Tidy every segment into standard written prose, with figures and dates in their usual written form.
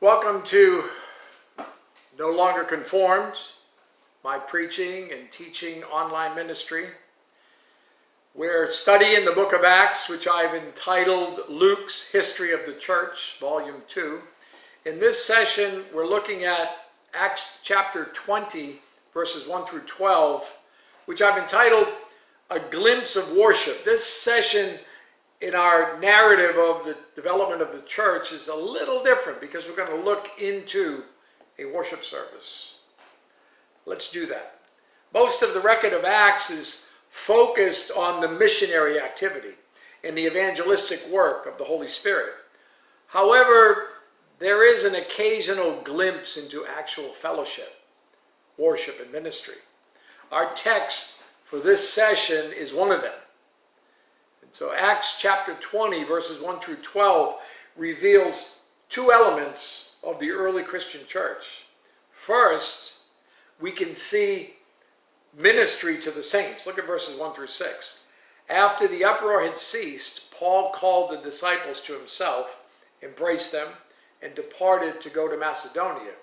Welcome to No Longer Conformed, my preaching and teaching online ministry. We're studying the book of Acts, which I've entitled Luke's History of the Church, Volume 2. In this session, we're looking at Acts chapter 20, verses 1 through 12, which I've entitled A Glimpse of Worship. This session in our narrative of the development of the church is a little different because we're going to look into a worship service. Let's do that. Most of the record of Acts is focused on the missionary activity and the evangelistic work of the Holy Spirit. However, there is an occasional glimpse into actual fellowship, worship, and ministry. Our text for this session is one of them. So Acts chapter 20, verses 1 through 12, reveals two elements of the early Christian church. First, we can see ministry to the saints. Look at verses 1 through 6. After the uproar had ceased, Paul called the disciples to himself, embraced them, and departed to go to Macedonia.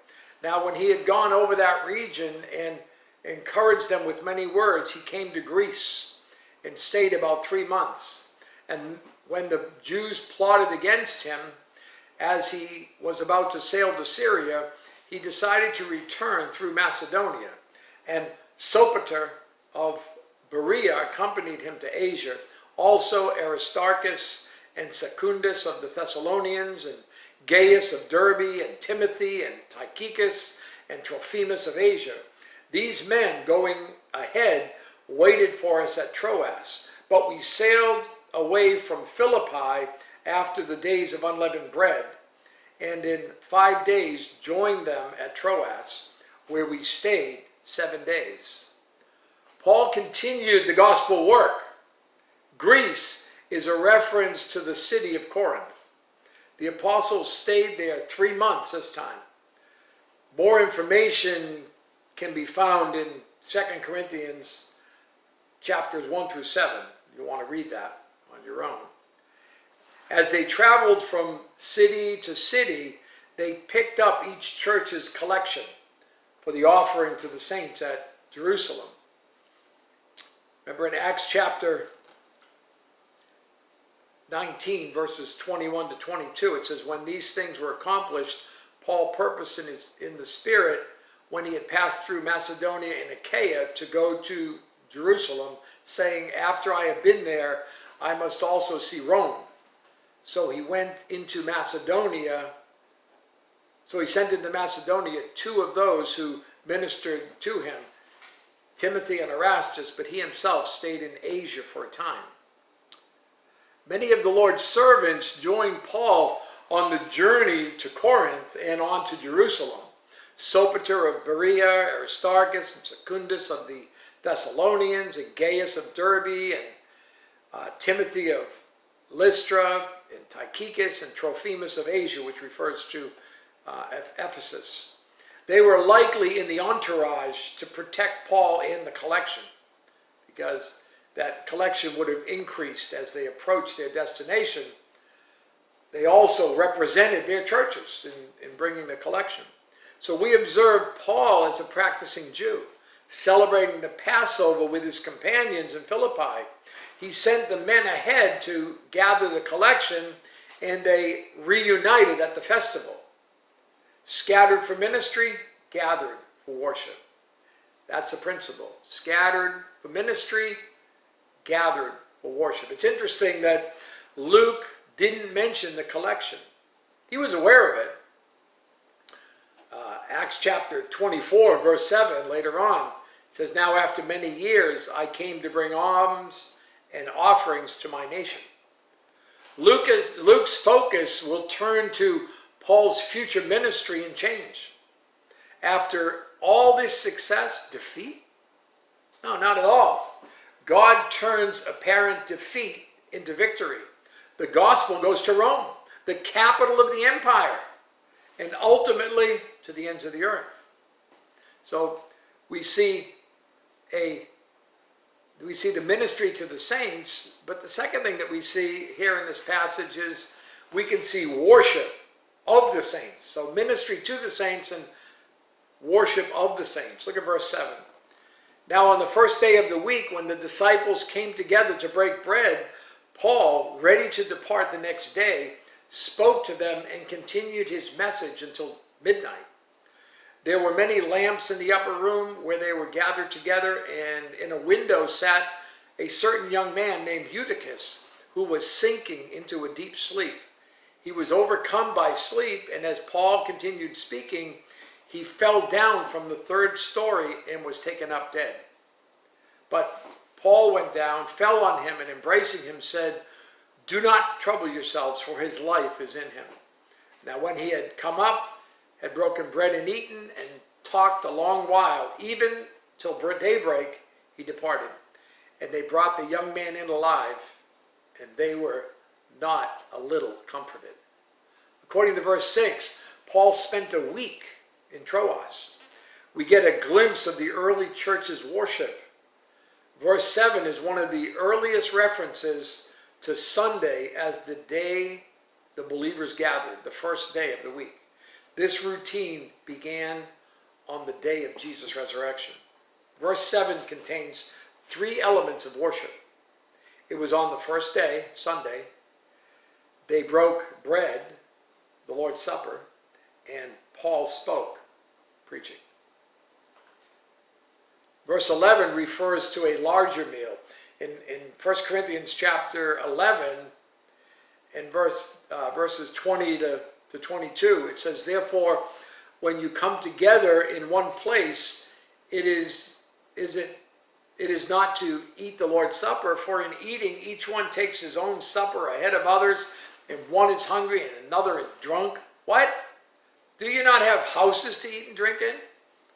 Now, when he had gone over that region and encouraged them with many words, he came to Greece and stayed about 3 months. And when the Jews plotted against him, as he was about to sail to Syria, he decided to return through Macedonia. And Sopater of Berea accompanied him to Asia. Also Aristarchus and Secundus of the Thessalonians, and Gaius of Derbe, and Timothy, and Tychicus, and Trophimus of Asia. These men, going ahead, waited for us at Troas, but we sailed away from Philippi after the days of unleavened bread, and in 5 days joined them at Troas, where we stayed 7 days. Paul continued the gospel work. Greece is a reference to the city of Corinth. The apostles stayed there 3 months this time. More information can be found in 2 Corinthians chapters 1 through 7. You want to read that on your own. As they traveled from city to city, they picked up each church's collection for the offering to the saints at Jerusalem. Remember in Acts chapter 19, verses 21 to 22, it says, when these things were accomplished, Paul purposed in the Spirit, when he had passed through Macedonia and Achaia, to go to Jerusalem, saying, after I have been there, I must also see Rome. So he went into Macedonia. So he sent into Macedonia 2 of those who ministered to him, Timothy and Erastus, but he himself stayed in Asia for a time. Many of the Lord's servants joined Paul on the journey to Corinth and on to Jerusalem. Sopater of Berea, Aristarchus and Secundus of the Thessalonians, and Gaius of Derbe, and Timothy of Lystra, and Tychicus, and Trophimus of Asia, which refers to Ephesus. They were likely in the entourage to protect Paul and the collection, because that collection would have increased as they approached their destination. They also represented their churches in bringing the collection. So we observe Paul as a practicing Jew, celebrating the Passover with his companions in Philippi. He sent the men ahead to gather the collection, and they reunited at the festival. Scattered for ministry, gathered for worship. That's the principle. Scattered for ministry, gathered for worship. It's interesting that Luke didn't mention the collection. He was aware of it. Acts chapter 24, verse 7, later on, it says, now after many years I came to bring alms and offerings to my nation. Luke's focus will turn to Paul's future ministry and change. After all this success, defeat? No, not at all. God turns apparent defeat into victory. The gospel goes to Rome, the capital of the empire, and ultimately to the ends of the earth. So we see the ministry to the saints, but the second thing that we see here in this passage is we can see worship of the saints. So ministry to the saints and worship of the saints. Look at verse 7. Now on the first day of the week, when the disciples came together to break bread, Paul, ready to depart the next day, spoke to them and continued his message until midnight. There were many lamps in the upper room where they were gathered together, and in a window sat a certain young man named Eutychus, who was sinking into a deep sleep. He was overcome by sleep, and as Paul continued speaking, he fell down from the third story and was taken up dead. But Paul went down, fell on him, and embracing him said, "Do not trouble yourselves, for his life is in him." Now when he had come up, had broken bread and eaten, and talked a long while, even till daybreak, he departed. And they brought the young man in alive, and they were not a little comforted. According to verse 6, Paul spent a week in Troas. We get a glimpse of the early church's worship. Verse 7 is one of the earliest references to Sunday as the day the believers gathered, the first day of the week. This routine began on the day of Jesus' resurrection. Verse 7 contains three elements of worship. It was on the first day, Sunday. They broke bread, the Lord's Supper, and Paul spoke, preaching. Verse 11 refers to a larger meal. In 1 Corinthians chapter 11, in verses 20 to 22, it says, "Therefore, when you come together in one place, it is not to eat the Lord's Supper, for in eating each one takes his own supper ahead of others, and one is hungry and another is drunk." What? Do you not have houses to eat and drink in?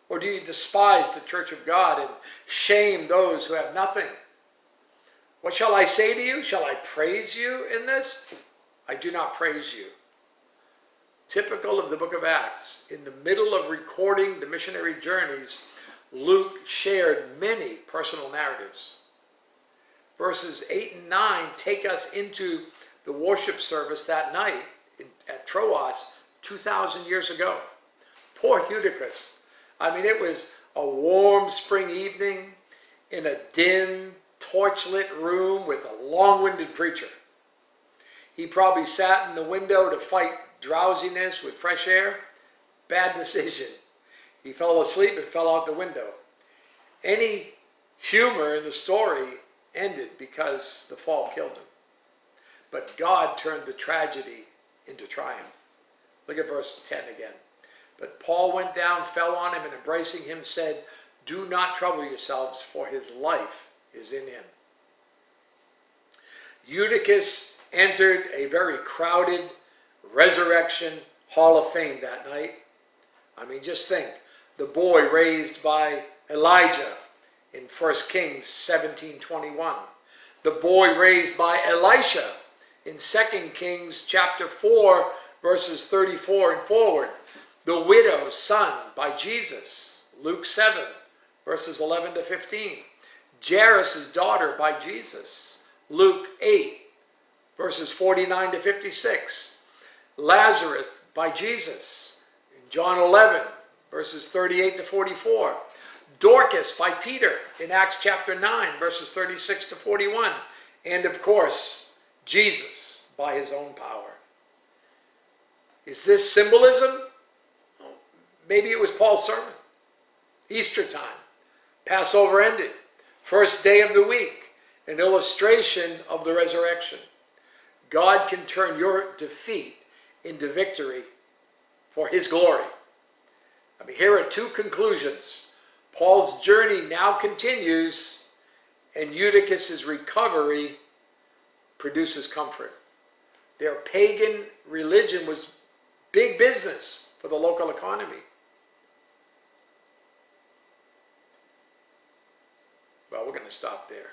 Or do you despise the church of God and shame those who have nothing? What shall I say to you? Shall I praise you in this? I do not praise you. Typical of the book of Acts, in the middle of recording the missionary journeys, Luke shared many personal narratives. Verses 8 and 9 take us into the worship service that night at Troas 2,000 years ago. Poor Eutychus. I mean, it was a warm spring evening in a dim, torchlit room with a long-winded preacher. He probably sat in the window to fight drowsiness with fresh air. Bad decision. He fell asleep and fell out the window. Any humor in the story ended because the fall killed him. But God turned the tragedy into triumph. Look at verse 10 again. But Paul went down, fell on him, and embracing him said, "Do not trouble yourselves, for his life is in him." Eutychus entered a very crowded resurrection hall of fame that night. I mean, just think, the boy raised by Elijah in 1 Kings 17:21. The boy raised by Elisha in 2 Kings chapter 4, verses 34 and forward. The widow's son by Jesus, Luke 7, verses 11 to 15. Jairus' daughter by Jesus, Luke 8, verses 49 to 56. Lazarus by Jesus, in John 11, verses 38 to 44. Dorcas by Peter in Acts chapter 9, verses 36 to 41. And of course, Jesus by his own power. Is this symbolism? Maybe it was Paul's sermon. Easter time. Passover ended. First day of the week. An illustration of the resurrection. God can turn your defeat into victory for his glory. I mean, here are two conclusions. Paul's journey now continues, and Eutychus' recovery produces comfort. Their pagan religion was big business for the local economy. Well, we're going to stop there.